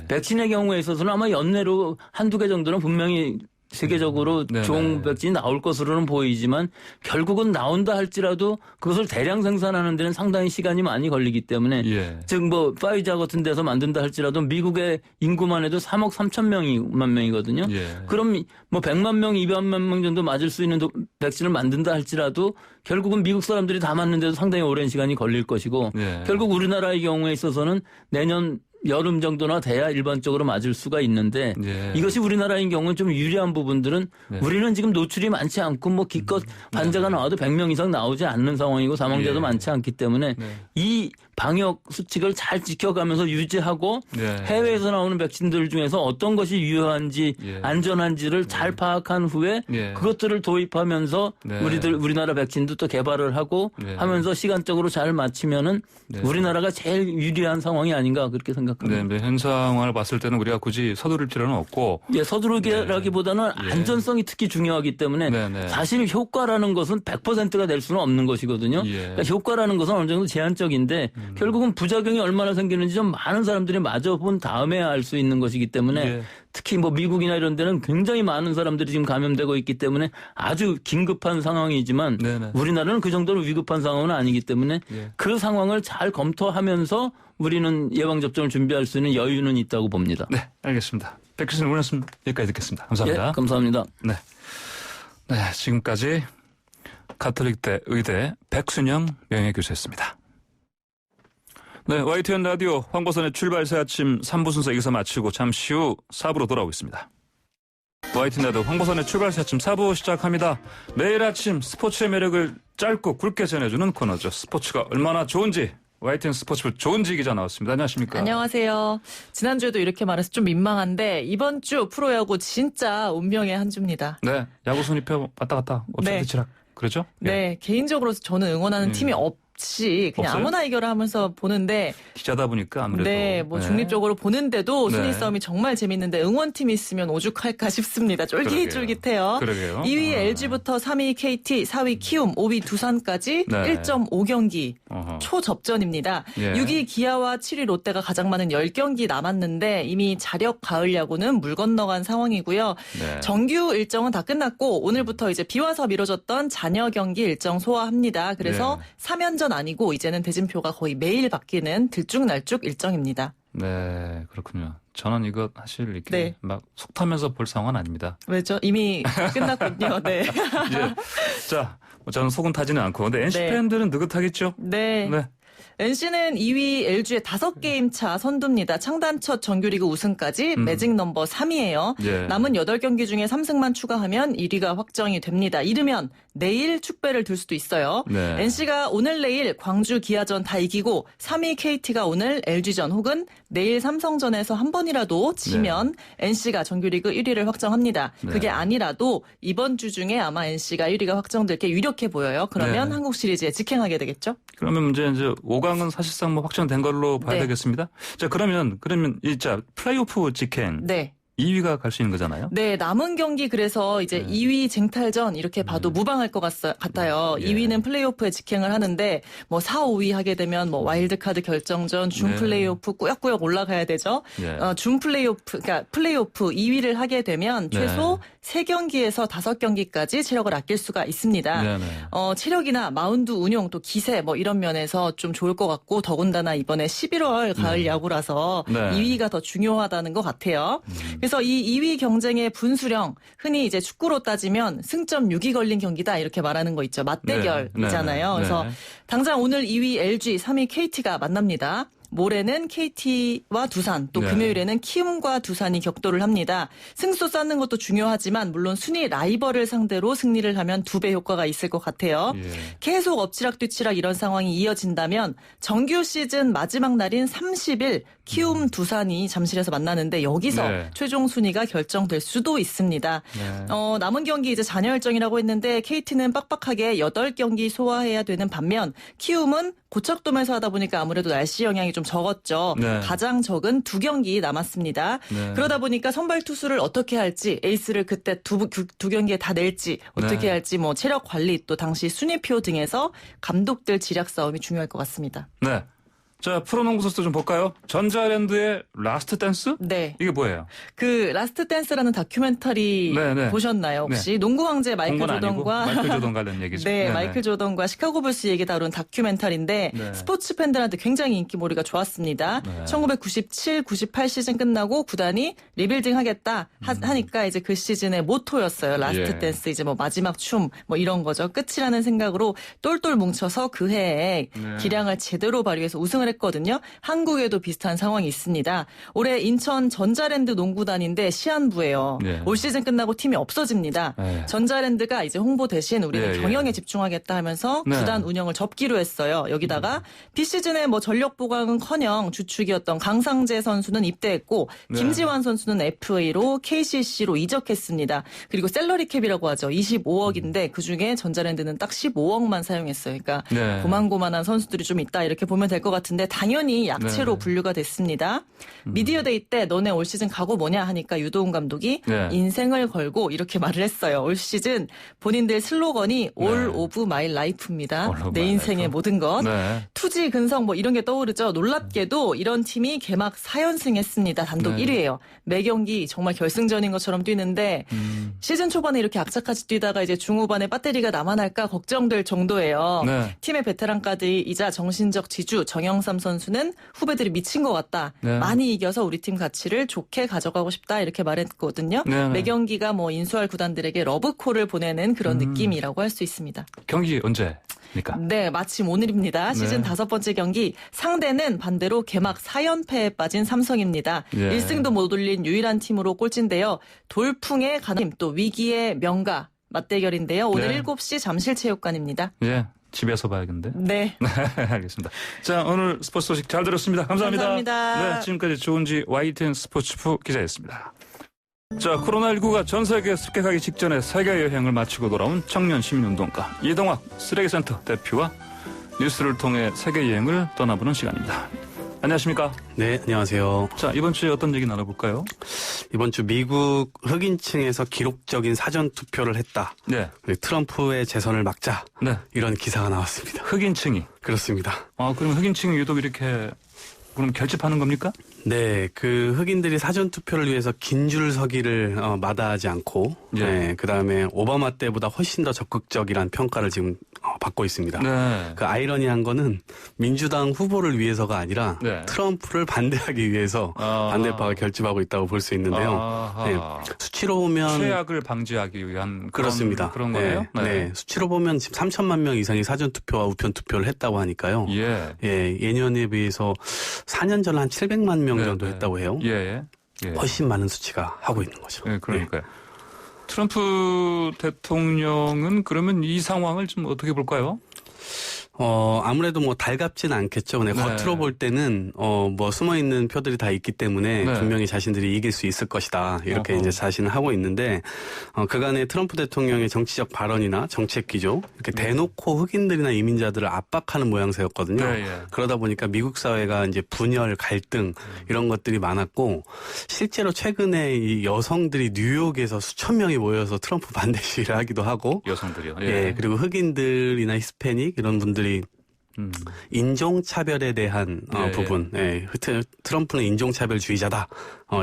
백신의 경우에 있어서는 아마 연내로 한두 개 정도는 분명히 세계적으로 좋은 백신이 나올 것으로는 보이지만 결국은 나온다 할지라도 그것을 대량 생산하는 데는 상당히 시간이 많이 걸리기 때문에 즉 뭐 파이자 같은 데서 만든다 할지라도 미국의 인구만 해도 3억 3천만 명이거든요. 그럼 뭐 100만 명, 200만 명 정도 맞을 수 있는 백신을 만든다 할지라도 결국은 미국 사람들이 다 맞는데도 상당히 오랜 시간이 걸릴 것이고 결국 우리나라의 경우에 있어서는 내년 여름 정도나 돼야 일반적으로 맞을 수가 있는데 이것이 우리나라인 경우는 좀 유리한 부분들은 우리는 지금 노출이 많지 않고 뭐 기껏 환자가 나와도 100명 이상 나오지 않는 상황이고 사망자도 많지 않기 때문에 이 방역 수칙을 잘 지켜가면서 유지하고 해외에서 나오는 백신들 중에서 어떤 것이 유효한지 안전한지를 잘 파악한 후에 그것들을 도입하면서 우리나라 백신도 또 개발을 하고 하면서 시간적으로 잘 맞추면은 우리나라가 제일 유리한 상황이 아닌가 그렇게 생각합니다. 네, 현 상황을 봤을 때는 우리가 굳이 서두를 필요는 없고. 서두르기라기보다는 안전성이 특히 중요하기 때문에 사실 효과라는 것은 100%가 될 수는 없는 것이거든요. 그러니까 효과라는 것은 어느 정도 제한적인데 결국은 부작용이 얼마나 생기는지 좀 많은 사람들이 맞아본 다음에 알 수 있는 것이기 때문에 특히 뭐 미국이나 이런 데는 굉장히 많은 사람들이 지금 감염되고 있기 때문에 아주 긴급한 상황이지만 우리나라는 그 정도로 위급한 상황은 아니기 때문에 그 상황을 잘 검토하면서 우리는 예방접종을 준비할 수 있는 여유는 있다고 봅니다. 네, 알겠습니다. 백 교수님 오늘 말씀 여기까지 듣겠습니다. 감사합니다. 감사합니다. 네, 지금까지 가톨릭대 의대 백순영 명예교수였습니다. 네, YTN 라디오 황보선의 출발새 아침 3부 순서 여기서 마치고 잠시 후 4부로 돌아오겠습니다. YTN 라디오 황보선의 출발새 아침 4부 시작합니다. 매일 아침 스포츠의 매력을 짧고 굵게 전해주는 코너죠. 스포츠가 얼마나 좋은지 YTN 스포츠부 조은지 기자 나왔습니다. 안녕하십니까? 안녕하세요. 지난주에도 이렇게 말해서 좀 민망한데 이번 주 프로야구 진짜 운명의 한 주입니다. 네, 야구 순위표 왔다 갔다 엎치락 그렇죠? 네, 개인적으로 저는 응원하는 팀이 그냥 없어요? 아무나 이겨라 하면서 보는데 기자다 보니까 아무래도 뭐 중립적으로 보는데도 순위 싸움이 정말 재밌는데 응원팀이 있으면 오죽할까 싶습니다. 쫄깃쫄깃해요. 그러게요. 2위 LG부터 3위 KT, 4위 키움, 5위 두산까지 1.5경기 초접전입니다. 6위 기아와 7위 롯데가 가장 많은 10경기 남았는데 이미 자력 가을 야구는 물 건너간 상황이고요. 정규 일정은 다 끝났고 오늘부터 이제 비 와서 미뤄졌던 잔여 경기 일정 소화합니다. 그래서 3연전 아니고 이제는 대진표가 거의 매일 바뀌는 들쭉날쭉 일정입니다. 네, 그렇군요. 저는 이거 사실 이렇게 막 속 타면서 볼 상황은 아닙니다. 왜죠? 이미 끝났군요. 네. 자, 저는 속은 타지는 않고 근데 NC 팬들은 느긋하겠죠? 네. NC는 2위 LG의 5게임 차 선두입니다. 창단 첫 정규리그 우승까지 매직 넘버 3위예요. 남은 8경기 중에 3승만 추가하면 1위가 확정이 됩니다. 이르면 내일 축배를 들 수도 있어요. NC가 오늘 내일 광주 기아전 다 이기고 3위 KT가 오늘 LG전 혹은 내일 삼성전에서 한 번이라도 지면 NC가 정규리그 1위를 확정합니다. 그게 아니라도 이번 주 중에 아마 NC가 1위가 확정될 게 유력해 보여요. 그러면 한국 시리즈에 직행하게 되겠죠? 그러면 이제 5강은 사실상 뭐 확정된 걸로 봐야 되겠습니다. 자, 그러면 이 플레이오프 직행. 2위가 갈 수 있는 거잖아요. 네, 남은 경기 그래서 이제 2위 쟁탈전 이렇게 봐도 무방할 것 같아요. 2위는 플레이오프에 직행을 하는데 뭐 4, 5위 하게 되면 뭐 와일드카드 결정전, 준 플레이오프 꾸역꾸역 올라가야 되죠. 준 플레이오프, 그러니까 플레이오프 2위를 하게 되면 최소 3경기에서 5경기까지 체력을 아낄 수가 있습니다. 체력이나 마운드 운용 또 기세 뭐 이런 면에서 좀 좋을 것 같고 더군다나 이번에 11월 가을 야구라서 2위가 더 중요하다는 것 같아요. 그래서 이 2위 경쟁의 분수령 흔히 이제 축구로 따지면 승점 6이 걸린 경기다 이렇게 말하는 거 있죠. 맞대결이잖아요. 그래서 당장 오늘 2위 LG, 3위 KT가 만납니다. 모레는 KT와 두산, 또 금요일에는 키움과 두산이 격돌을 합니다. 승수 쌓는 것도 중요하지만 물론 순위 라이벌을 상대로 승리를 하면 2배 효과가 있을 것 같아요. 계속 엎치락뒤치락 이런 상황이 이어진다면 정규 시즌 마지막 날인 30일 키움 두산이 잠실에서 만나는데 여기서 최종 순위가 결정될 수도 있습니다. 남은 경기 이제 잔여일정이라고 했는데 KT는 빡빡하게 8경기 소화해야 되는 반면 키움은 고척돔에서 하다 보니까 아무래도 날씨 영향이 좀 적었죠. 가장 적은 2경기 남았습니다. 그러다 보니까 선발 투수를 어떻게 할지, 에이스를 그때 두 경기에 다 낼지 어떻게 할지 뭐 체력 관리 또 당시 순위표 등에서 감독들 지략 싸움이 중요할 것 같습니다. 네. 자, 프로농구 선수 좀 볼까요? 전자랜드의 라스트 댄스? 네. 이게 뭐예요? 그 라스트 댄스라는 다큐멘터리 보셨나요? 혹시 농구 황제 마이클 조던과 마이클 조던 관련 얘기죠. 네, 마이클 조던과 시카고 불스 얘기 다룬 다큐멘터리인데 스포츠 팬들한테 굉장히 인기몰이가 좋았습니다. 1997, 98 시즌 끝나고 구단이 리빌딩 하겠다 하니까 이제 그 시즌의 모토였어요. 라스트 댄스 이제 뭐 마지막 춤 뭐 이런 거죠. 끝이라는 생각으로 똘똘 뭉쳐서 그 해에 기량을 제대로 발휘해서 우승을 했거든요. 한국에도 비슷한 상황이 있습니다. 올해 인천 전자랜드 농구단인데 시한부예요. 올 시즌 끝나고 팀이 없어집니다. 전자랜드가 이제 홍보 대신 우리는 경영에 집중하겠다 하면서 구단 운영을 접기로 했어요. 여기다가 비시즌에 뭐 전력 보강은커녕 주축이었던 강상재 선수는 입대했고 김지환 선수는 FA로 KCC로 이적했습니다. 그리고 셀러리 캡이라고 하죠. 25억인데 그중에 전자랜드는 딱 15억만 사용했어요. 그러니까 고만고만한 선수들이 좀 있다 이렇게 보면 될 것 같은데 당연히 약체로 분류가 됐습니다. 미디어데이 때 너네 올 시즌 각오 뭐냐 하니까 유도훈 감독이 인생을 걸고 이렇게 말을 했어요. 올 시즌 본인들 슬로건이 All of my life입니다. 내 인생의 모든 것. 투지 근성 뭐 이런 게 떠오르죠. 놀랍게도 이런 팀이 개막 4연승 했습니다. 단독 1위예요. 매 경기 정말 결승전인 것처럼 뛰는데 시즌 초반에 이렇게 악착같이 뛰다가 이제 중후반에 배터리가 남아날까 걱정될 정도예요. 팀의 베테랑까지이자 정신적 지주 정영삼 선수는 후배들이 미친 것 같다. 많이 이겨서 우리 팀 가치를 좋게 가져가고 싶다 이렇게 말했거든요. 매 경기가 뭐 인수할 구단들에게 러브콜을 보내는 그런 느낌이라고 할 수 있습니다. 경기 언제입니까? 네, 마침 오늘입니다. 시즌 5번째 경기. 상대는 반대로 개막 4연패에 빠진 삼성입니다. 1승도 못 올린 유일한 팀으로 꼴찌인데요. 돌풍의 가늠 또 위기의 명가 맞대결인데요. 오늘 7시 잠실체육관입니다. 집에서 봐야겠는데. 네. 알겠습니다. 자, 오늘 스포츠 소식 잘 들었습니다. 감사합니다. 감사합니다. 네, 지금까지 조은지 YTN 스포츠부 기자였습니다. 자, 코로나19가 전 세계에 습격하기 직전에 세계 여행을 마치고 돌아온 청년 시민운동가 이동학 쓰레기센터 대표와 뉴스를 통해 세계 여행을 떠나보는 시간입니다. 안녕하십니까? 네, 안녕하세요. 자, 이번 주에 어떤 얘기 나눠볼까요? 이번 주 미국 흑인층에서 기록적인 사전투표를 했다. 트럼프의 재선을 막자. 이런 기사가 나왔습니다. 흑인층이? 그렇습니다. 그럼 흑인층이 유독 이렇게 그럼 결집하는 겁니까? 네, 그 흑인들이 사전투표를 위해서 긴 줄 서기를 마다하지 않고 그 다음에 오바마 때보다 훨씬 더 적극적이란 평가를 지금 받고 있습니다. 그 아이러니한 거는 민주당 후보를 위해서가 아니라 트럼프를 반대하기 위해서 반대파가 결집하고 있다고 볼 수 있는데요. 수치로 보면 최악을 방지하기 위한 그렇습니다. 그런 거네요. 수치로 보면 지금 3천만 명 이상이 사전투표와 우편투표를 했다고 하니까요. 예년에 비해서 4년 전에 한 700만 명 정도 했다고 해요. 훨씬 많은 수치가 하고 있는 거죠. 그러니까요. 트럼프 대통령은 그러면 이 상황을 좀 어떻게 볼까요? 아무래도 뭐 달갑진 않겠죠. 네. 겉으로 볼 때는 뭐 숨어 있는 표들이 다 있기 때문에 네. 분명히 자신들이 이길 수 있을 것이다. 이렇게 이제 자신을 하고 있는데 그간의 트럼프 대통령의 정치적 발언이나 정책 기조 이렇게 대놓고 흑인들이나 이민자들을 압박하는 모양새였거든요. 네, 예. 그러다 보니까 미국 사회가 이제 분열, 갈등 이런 것들이 많았고 실제로 최근에 이 여성들이 뉴욕에서 수천 명이 모여서 트럼프 반대 시위를 하기도 하고 여성들이요. 예. 예. 그리고 흑인들이나 히스패닉 이런 분들이 인종차별에 대한 부분, 예. 트럼프는 인종차별주의자다,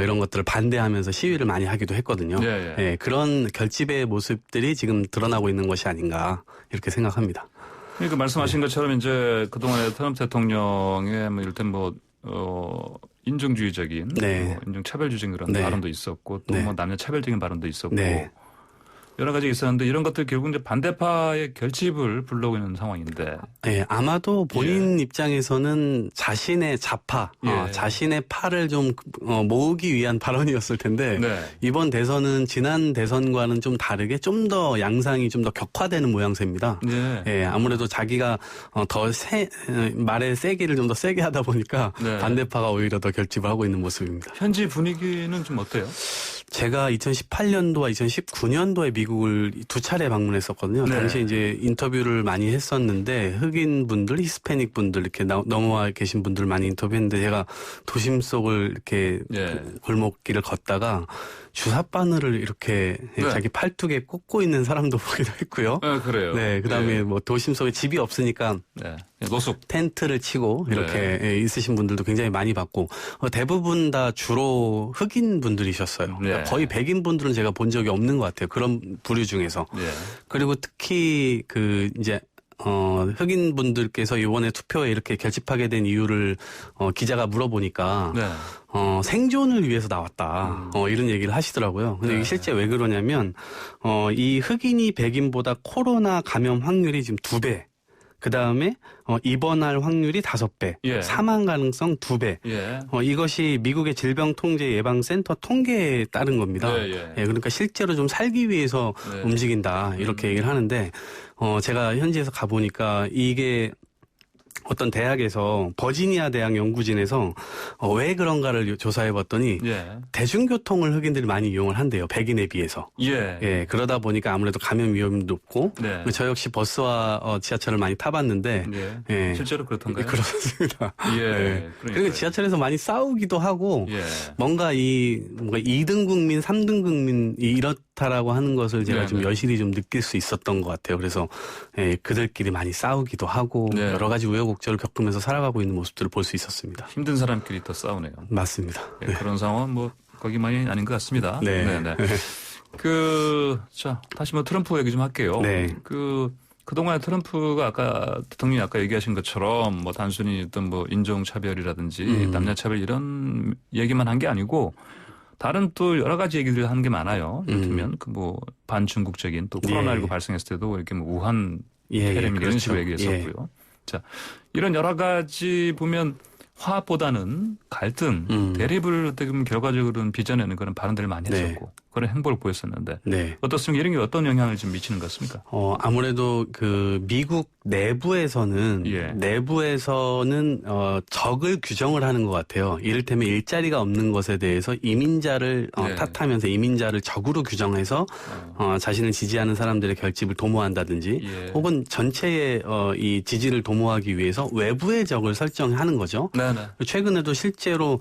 이런 것들을 반대하면서 시위를 많이 하기도 했거든요. 예. 그런 결집의 모습들이 지금 드러나고 있는 것이 아닌가 이렇게 생각합니다. 그러니까 말씀하신 것처럼 이제 그동안에 트럼프 대통령의 뭐 이를테면 인종주의적인, 네. 뭐 인종차별주의적인 그런 네. 발언도 있었고 또 네. 뭐 남녀차별적인 발언도 있었고. 네. 여러 가지 있었는데 이런 것들 결국 이제 반대파의 결집을 불러오고 있는 상황인데. 예, 아마도 본인 입장에서는 자신의 좌파, 자신의 파를 좀 모으기 위한 발언이었을 텐데 네. 이번 대선은 지난 대선과는 좀 다르게 좀 더 양상이 좀 더 격화되는 모양새입니다. 네. 예, 아무래도 자기가 말의 세기를 좀 더 세게 하다 보니까 네. 반대파가 오히려 더 결집을 하고 있는 모습입니다. 현지 분위기는 좀 어때요? 제가 2018년도와 2019년도에 미국을 2차례 방문했었거든요. 네. 당시에 이제 인터뷰를 많이 했었는데 흑인 분들, 히스패닉 분들 이렇게 넘어와 계신 분들 많이 인터뷰했는데 제가 도심 속을 이렇게 골목길을 걷다가 주사바늘을 이렇게 자기 팔뚝에 꽂고 있는 사람도 보기도 했고요. 그래요. 네, 그다음에 뭐 도심 속에 집이 없으니까 노숙 텐트를 치고 이렇게 있으신 분들도 굉장히 많이 봤고 대부분 다 주로 흑인 분들이셨어요. 그러니까 거의 백인 분들은 제가 본 적이 없는 것 같아요. 그런 부류 중에서. 그리고 특히 이제 흑인 분들께서 이번에 투표에 이렇게 결집하게 된 이유를 기자가 물어보니까 생존을 위해서 나왔다. 이런 얘기를 하시더라고요. 근데 이게 실제 왜 그러냐면 이 흑인이 백인보다 코로나 감염 확률이 지금 2배. 그 다음에 입원할 확률이 5배, 사망 가능성 2배. 이것이 미국의 질병통제예방센터 통계에 따른 겁니다. 그러니까 실제로 좀 살기 위해서 움직인다 이렇게 얘기를 하는데 제가 현지에서 가보니까 이게 어떤 대학에서 버지니아 대학 연구진에서 왜 그런가를 조사해봤더니 대중교통을 흑인들이 많이 이용을 한대요. 백인에 비해서. 그러다 보니까 아무래도 감염 위험이 높고 저 역시 버스와 지하철을 많이 타봤는데 실제로 그렇던가요? 그렇습니다. 그리고 지하철에서 많이 싸우기도 하고 뭔가 2등 국민, 3등 국민이 이렇다라고 하는 것을 제가 좀 여실히 좀 느낄 수 있었던 것 같아요. 그래서 그들끼리 많이 싸우기도 하고 여러 가지 우여곡절을 겪으면서 살아가고 있는 모습들을 볼 수 있었습니다. 힘든 사람끼리 또 싸우네요. 맞습니다. 그런 상황은 뭐 거기만이 아닌 것 같습니다. 자, 다시 트럼프 얘기 좀 할게요. 그동안에 트럼프가 아까 대통령이 아까 얘기하신 것처럼 단순히 어떤 인종차별이라든지 남녀차별 이런 얘기만 한 게 아니고 다른 또 여러 가지 얘기를 하는 게 많아요. 예를 들면 반중국적인 또 코로나19 발생했을 때도 이렇게 우한 폐렴 이런 식으로 얘기했었고요. 자, 이런 여러 가지 보면 화합보다는 갈등, 대립을 어떻게 보면 결과적으로는 빚어내는 그런 발언들을 많이 했었고 그런 행보를 보였었는데 어떻습니까? 이런 게 어떤 영향을 좀 미치는 것 같습니까? 아무래도 미국 내부에서는 적을 규정을 하는 것 같아요. 이를테면 일자리가 없는 것에 대해서 이민자를 탓하면서 이민자를 적으로 규정해서 자신을 지지하는 사람들의 결집을 도모한다든지 혹은 전체의 이 지지를 도모하기 위해서 외부의 적을 설정하는 거죠. 최근에도 실제로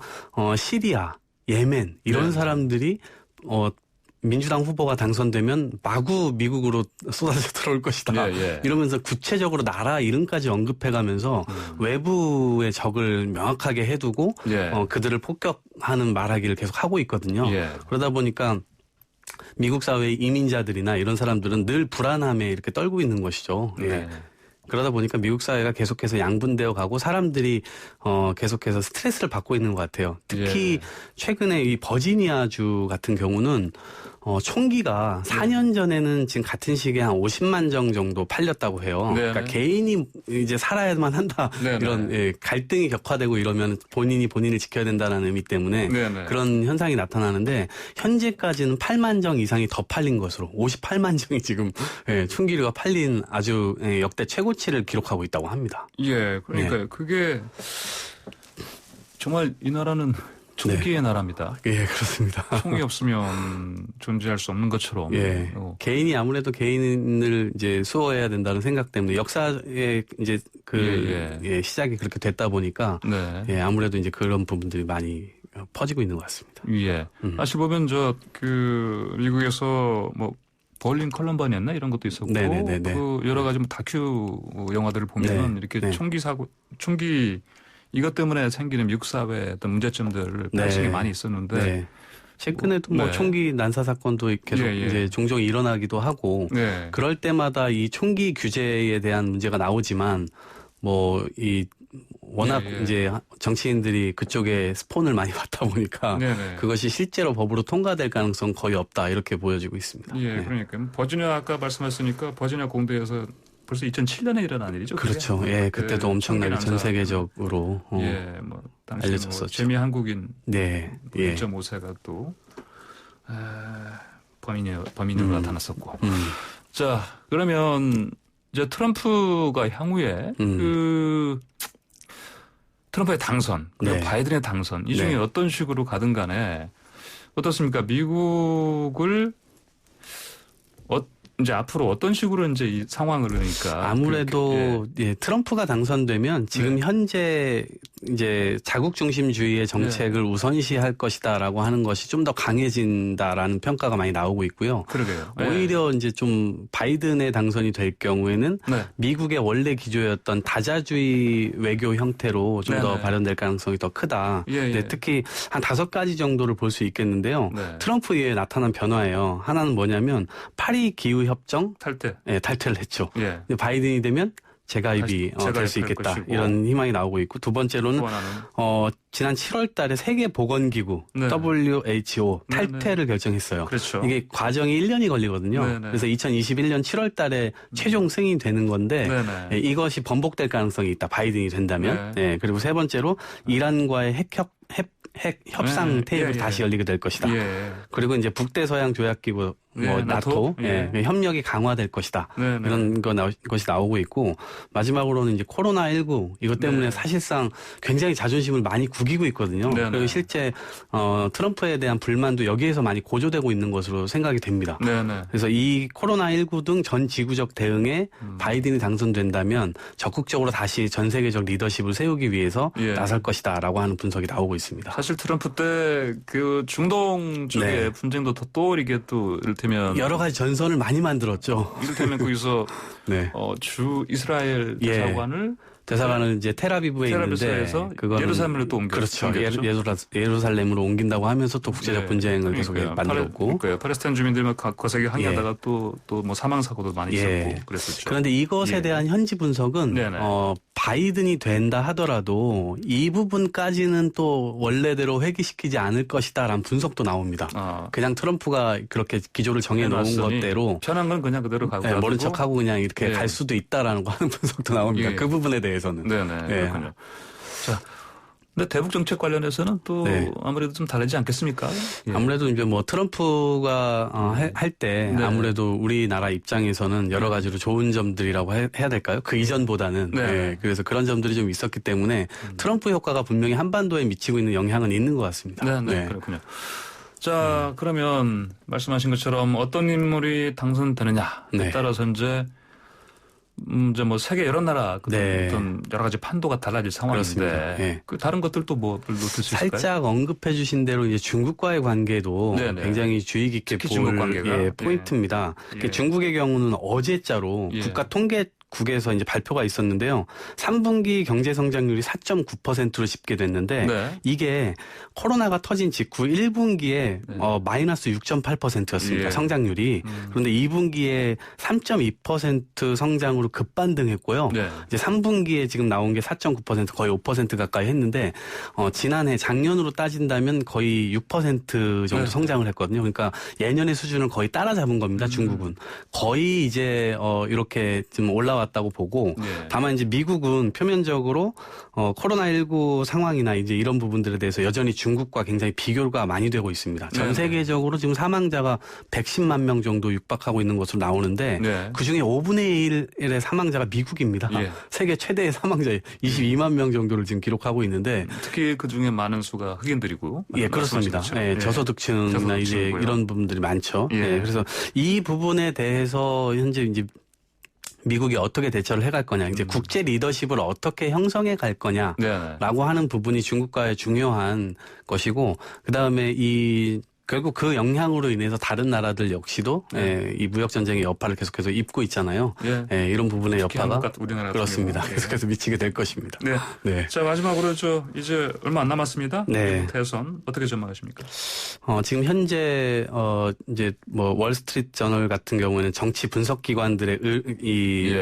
시리아, 예멘 이런 사람들이 민주당 후보가 당선되면 마구 미국으로 쏟아져 들어올 것이다. 이러면서 구체적으로 나라 이름까지 언급해가면서 외부의 적을 명확하게 해두고 그들을 폭격하는 말하기를 계속 하고 있거든요. 그러다 보니까 미국 사회의 이민자들이나 이런 사람들은 늘 불안함에 이렇게 떨고 있는 것이죠. 그러다 보니까 미국 사회가 계속해서 양분되어 가고 사람들이 계속해서 스트레스를 받고 있는 것 같아요. 특히 최근에 이 버지니아주 같은 경우는 총기가 4년 전에는 지금 같은 시기에 한 50만 정 정도 팔렸다고 해요. 네네. 그러니까 개인이 이제 살아야만 한다. 네네. 이런 갈등이 격화되고 이러면 본인을 지켜야 된다는 의미 때문에 네네. 그런 현상이 나타나는데 현재까지는 8만 정 이상이 더 팔린 것으로 58만 정이 지금 총기류가 팔린 아주 역대 최고치를 기록하고 있다고 합니다. 예, 그러니까 그게 정말 이 나라는 총기의 나라입니다. 예, 그렇습니다. 총이 없으면 존재할 수 없는 것처럼. 예. 개인이 아무래도 개인을 이제 수호해야 된다는 생각 때문에 역사의 이제 시작이 그렇게 됐다 보니까 네. 아무래도 이제 그런 부분들이 많이 퍼지고 있는 것 같습니다. 예. 사실 보면 미국에서 뭐 벌린 컬럼바니였나 이런 것도 있었고 그 여러 가지 다큐 영화들을 보면 이렇게 총기 이것 때문에 생기는 미국 사회의 어떤 문제점들을 발생이 많이 있었는데 최근에도 뭐 총기 난사 사건도 계속 이제 종종 일어나기도 하고 그럴 때마다 이 총기 규제에 대한 문제가 나오지만 워낙 이제 정치인들이 그쪽에 스폰을 많이 받다 보니까 그것이 실제로 법으로 통과될 가능성 거의 없다 이렇게 보여지고 있습니다. 예, 그러니까 버지니아 아까 말씀하셨으니까 버지니아 공대에서 벌써 2007년에 일어난 일이죠. 그렇죠. 예, 그때도 엄청나게 전 세계적으로 알려졌었죠. 재미 한국인 1.5세가 또 범인으로 나타났었고. 자, 그러면 이제 트럼프가 향후에 트럼프의 당선, 그리고 바이든의 당선 이 중에 어떤 식으로 가든 간에 어떻습니까? 미국을 이제 앞으로 어떤 식으로 이제 이 상황을 그러니까 아무래도 트럼프가 당선되면 지금 현재 이제 자국 중심주의의 정책을 우선시할 것이다라고 하는 것이 좀 더 강해진다라는 평가가 많이 나오고 있고요. 그러게요. 오히려 이제 좀 바이든의 당선이 될 경우에는 미국의 원래 기조였던 다자주의 외교 형태로 좀 더 발현될 가능성이 더 크다. 특히 한 5가지 정도를 볼 수 있겠는데요. 트럼프 이후에 나타난 변화예요. 하나는 뭐냐면 파리 기후 협정 탈퇴를 했죠. 근데 바이든이 되면 재가입이 될 수 있겠다. 이런 희망이 나오고 있고 두 번째로는 지난 7월 달에 세계보건기구 WHO 탈퇴를 결정했어요. 그렇죠. 이게 과정이 1년이 걸리거든요. 그래서 2021년 7월 달에 최종 승인이 되는 건데 이것이 번복될 가능성이 있다. 바이든이 된다면. 그리고 세 번째로 이란과의 핵 협상 테이블이 다시 열리게 될 것이다. 그리고 이제 북대서양 조약기구 나토 협력이 강화될 것이다. 이런 것이 나오고 있고 마지막으로는 이제 코로나19 이것 때문에 사실상 굉장히 자존심을 많이 구기고 있거든요. 그리고 실제 트럼프에 대한 불만도 여기에서 많이 고조되고 있는 것으로 생각이 됩니다. 그래서 이 코로나19 등 전 지구적 대응에 바이든이 당선된다면 적극적으로 다시 전 세계적 리더십을 세우기 위해서 나설 것이다라고 하는 분석이 나오고 있습니다. 사실 트럼프 때 그 중동 쪽의 분쟁도 또 이게 또 이를테면 여러 가지 전선을 많이 만들었죠. 이를테면 거기서 주 이스라엘 대사관을 이제 텔아비브에 있는데 그거는 예루살렘으로 또 옮겼죠. 그렇죠. 예루살렘으로 옮긴다고 하면서 또 국제적 분쟁을 계속 만들었고. 팔레스타인 주민들만 거세게 항의하다가 또 뭐 사망 사고도 많이 있었고 그랬었죠. 그런데 이것에 대한 현지 분석은 바이든이 된다 하더라도 이 부분까지는 또 원래대로 회귀시키지 않을 것이다라는 분석도 나옵니다. 그냥 트럼프가 그렇게 기조를 정해놓은 것대로 편한 건 그냥 그대로 가고 모른 척하고 그냥 이렇게 갈 수도 있다라는 거 하는 분석도 나옵니다. 그 부분에 대해서는. 그렇군요. 자, 근데 대북 정책 관련해서는 또 아무래도 좀 다르지 않겠습니까? 아무래도 이제 뭐 트럼프가 할 때 아무래도 우리나라 입장에서는 여러 가지로 좋은 점들이라고 해야 될까요? 그 이전보다는. 그래서 그런 점들이 좀 있었기 때문에 트럼프 효과가 분명히 한반도에 미치고 있는 영향은 있는 것 같습니다. 그렇군요. 자, 그러면 말씀하신 것처럼 어떤 인물이 당선되느냐에 따라서 이제 뭐 세계 여러 나라 어떤 여러 가지 판도가 달라질 상황인데 그 다른 것들도 뭐 들을 수 있을까요? 살짝 언급해 주신 대로 이제 중국과의 관계도 굉장히 주의 깊게 볼 포인트입니다. 중국의 경우는 어제자로 국에서 이제 발표가 있었는데요. 3분기 경제 성장률이 4.9%로 집계됐는데 네. 이게 코로나가 터진 직후 1분기에 네. 마이너스 6.8%였습니다. 예. 성장률이. 그런데 2분기에 3.2% 성장으로 급반등했고요. 네. 이제 3분기에 지금 나온 게 4.9% 거의 5% 가까이 했는데 지난해 작년으로 따진다면 거의 6% 정도 네. 성장을 했거든요. 그러니까 예년의 수준을 거의 따라잡은 겁니다. 중국은. 거의 이제 이렇게 좀 올라왔다고 보고 네. 다만 이제 미국은 표면적으로 코로나19 상황이나 이제 이런 부분들에 대해서 여전히 중국과 굉장히 비교가 많이 되고 있습니다. 전 세계적으로 지금 사망자가 110만 명 정도 육박하고 있는 것으로 나오는데 네. 그중에 5분의 1의 사망자가 미국입니다. 예. 세계 최대의 사망자 22만 명 정도를 지금 기록하고 있는데 특히 그중에 많은 수가 흑인들이고. 예, 그렇습니다. 예, 예. 저소득층이나 이제 이런 부분들이 많죠. 예. 예, 그래서 이 부분에 대해서 현재 이제 미국이 어떻게 대처를 해갈 거냐, 이제 국제 리더십을 어떻게 형성해 갈 거냐라고 하는 부분이 중국과의 중요한 것이고, 그 다음에 결국 그 영향으로 인해서 다른 나라들 역시도 이 무역 전쟁의 여파를 계속해서 입고 있잖아요. 예, 이런 부분의 여파가 그렇습니다. 계속해서 미치게 될 것입니다. 네. 네. 자, 마지막으로 이제 얼마 안 남았습니다. 네. 대선 어떻게 전망하십니까? 지금 현재 이제 뭐 월스트리트 저널 같은 경우에는 정치 분석 기관들의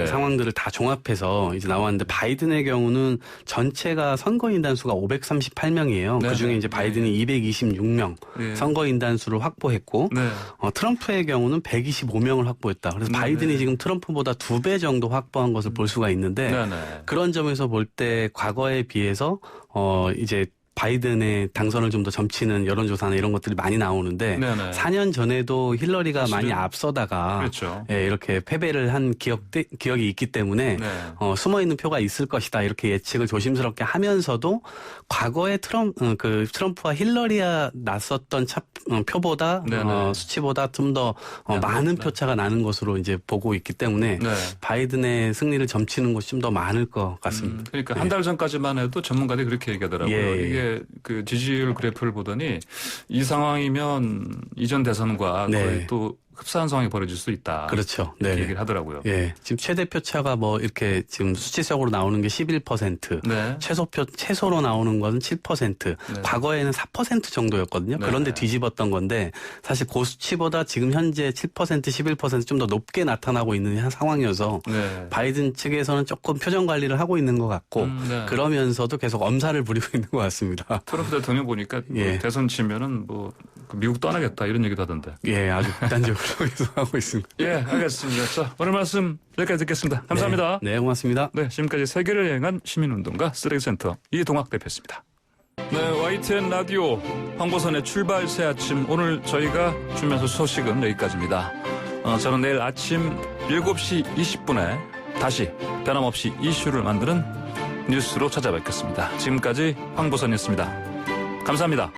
상황들을 다 종합해서 이제 나왔는데 바이든의 경우는 전체가 선거인단 수가 538명이에요. 네. 그중에 이제 바이든이 226명 선거인 단수를 확보했고 트럼프의 경우는 125명을 확보했다. 그래서 바이든이 지금 트럼프보다 2배 정도 확보한 것을 볼 수가 있는데 그런 점에서 볼 때 과거에 비해서 이제 바이든의 당선을 좀 더 점치는 여론조사나 이런 것들이 많이 나오는데 4년 전에도 힐러리가 많이 앞서다가 그렇죠. 예, 이렇게 패배를 한 기억이 있기 때문에 숨어있는 표가 있을 것이다 이렇게 예측을 조심스럽게 하면서도 과거에 트럼프와 힐러리가 났었던 표보다 수치보다 좀 더 많은 표차가 나는 것으로 이제 보고 있기 때문에 바이든의 승리를 점치는 것이 좀 더 많을 것 같습니다. 그러니까 한 달 전까지만 해도 전문가들이 그렇게 얘기하더라고요. 이게 그 지지율 그래프를 보더니 이 상황이면 이전 대선과 거의 또 흡사한 상황이 벌어질 수 있다. 그렇죠. 네. 얘기를 하더라고요. 예. 지금 최대 표차가 뭐 이렇게 지금 수치적으로 나오는 게 11%, 최소로 나오는 것은 7%, 과거에는 4% 정도였거든요. 그런데 뒤집었던 건데 사실 그 수치보다 지금 현재 7%, 11% 좀 더 높게 나타나고 있는 상황이어서 바이든 측에서는 조금 표정 관리를 하고 있는 것 같고 그러면서도 계속 엄살을 부리고 있는 것 같습니다. 트럼프 대통령 보니까 뭐 대선 치면은 뭐 미국 떠나겠다 이런 얘기도 하던데. 예, 아주 극단적으로 계속하고 있습니다. 예, 알겠습니다. 자, 오늘 말씀 여기까지 듣겠습니다. 감사합니다. 네, 고맙습니다. 네, 지금까지 세계를 여행한 시민운동가 쓰레기센터 이동학 대표였습니다. 네, YTN 라디오 황보선의 출발 새 아침 오늘 저희가 준비한 소식은 여기까지입니다. 저는 내일 아침 7시 20분에 다시 변함없이 이슈를 만드는 뉴스로 찾아뵙겠습니다. 지금까지 황보선이었습니다. 감사합니다.